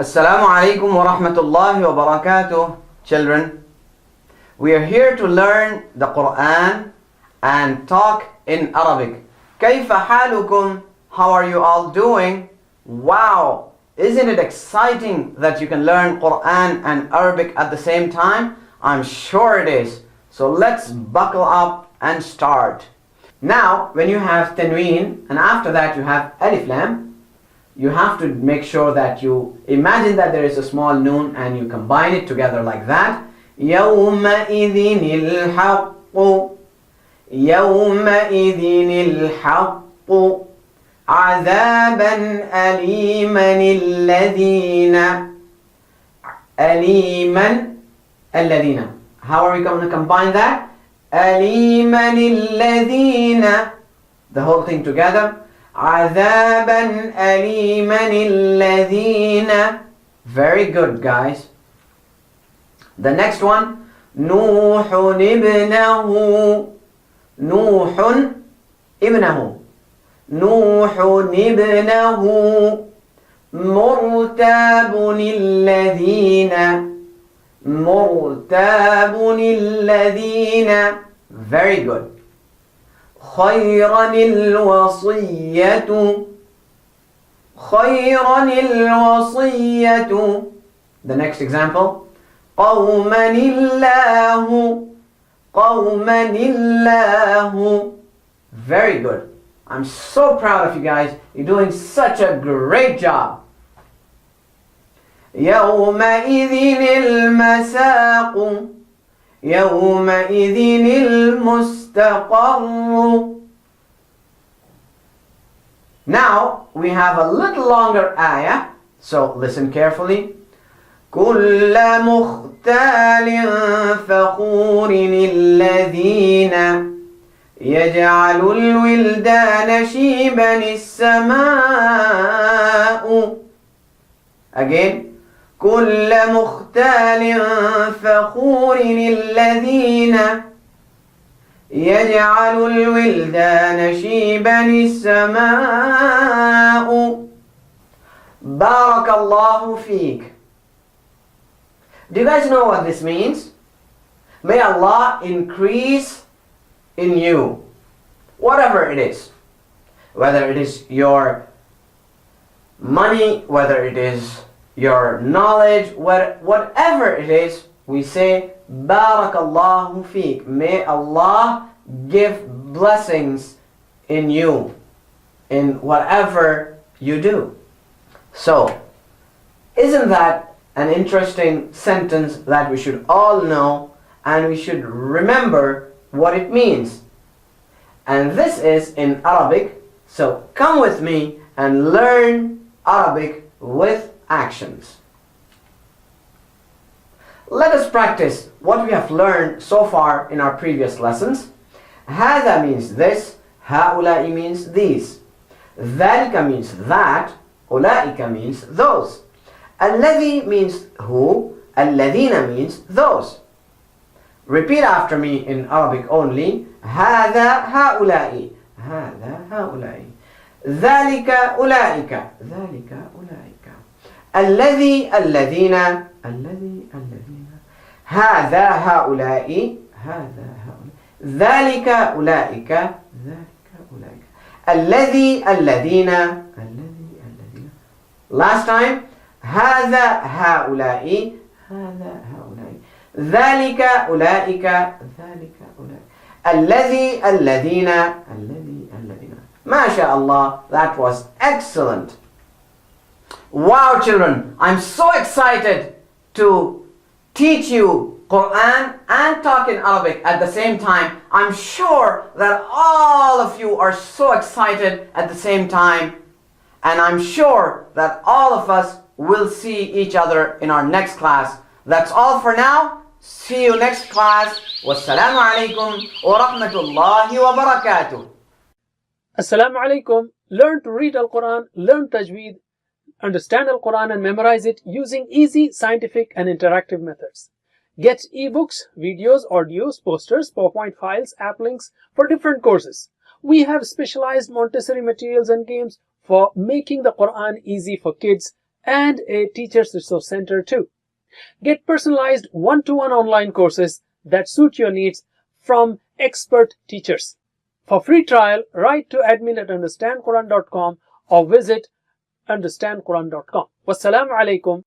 Assalamu alaikum wa rahmatullahi wa barakatuh, children. We are here to learn the Quran and talk in Arabic. كيف حالكم? How are you all doing? Wow! Isn't it exciting that you can learn Quran and Arabic at the same time? I'm sure it is. So let's buckle up and start. Now, when you have tanween and after that you have alif lam, you have to make sure that you imagine that there is a small noon and you combine it together like that. يومئذ الحق يومئذ الحق عذابا أليما الذين. How are we going to combine that? أليما الذين, the whole thing together. عذابا أليما الذين. Very good, guys. The next one, نوح ابنه نوح ابنه نوح ابنه مرتاب الذين. Very good. خيرا الوصية. The next example, قوما الله. Very good. I'm so proud of you guys. You're doing such a great job. يومئذ المساق يومئذ المستقر. Now we have a little longer ayah, so listen carefully. كل مختال فخور الذين يجعل الولدان شيبا السماء. Again. كل مختال فخور الذين يجعل الولدان شيبا السماء. بارك الله فيك. Do you guys know what this means? May Allah increase in you, whatever it is, whether it is your money, whether it is your knowledge, whatever it is, we say Barakallahu feek. May Allah give blessings in you, in whatever you do. So, isn't that an interesting sentence that we should all know and we should remember what it means? And this is in Arabic, so come with me and learn Arabic with actions. Let us practice what we have learned so far in our previous lessons. هذا means this, هؤلاء means these, ذلك means that, أولئك means those, الذي means who, الذين means those. Repeat after me in Arabic only. هذا هؤلاء هذا هؤلاء ذلك أولئك ذلك أولئك الذي الذين هذا هؤلاء ذلك أولئك الذي الذين. Last time, هذا هؤلاء ذلك أولئك الذي الذين MashaAllah, that was excellent. Wow, children, I'm so excited to teach you Quran and talk in Arabic at the same time. I'm sure that all of you are so excited at the same time, and I'm sure that all of us will see each other in our next class. That's all for now. See you next class. Wassalamu alaikum wa rahmatullahi wa barakatuh. Assalamu alaikum. Learn to read Al-Quran, learn Tajweed, understand Al-Quran and memorize it using easy, scientific and interactive methods. Get ebooks, videos, audios, posters, PowerPoint files, app links for different courses. We have specialized Montessori materials and games for making the Quran easy for kids and a Teachers Resource Center too. Get personalized one-to-one online courses that suit your needs from expert teachers. For free trial, write to admin@understandquran.com or visit understandquran.com. Wassalamu alaikum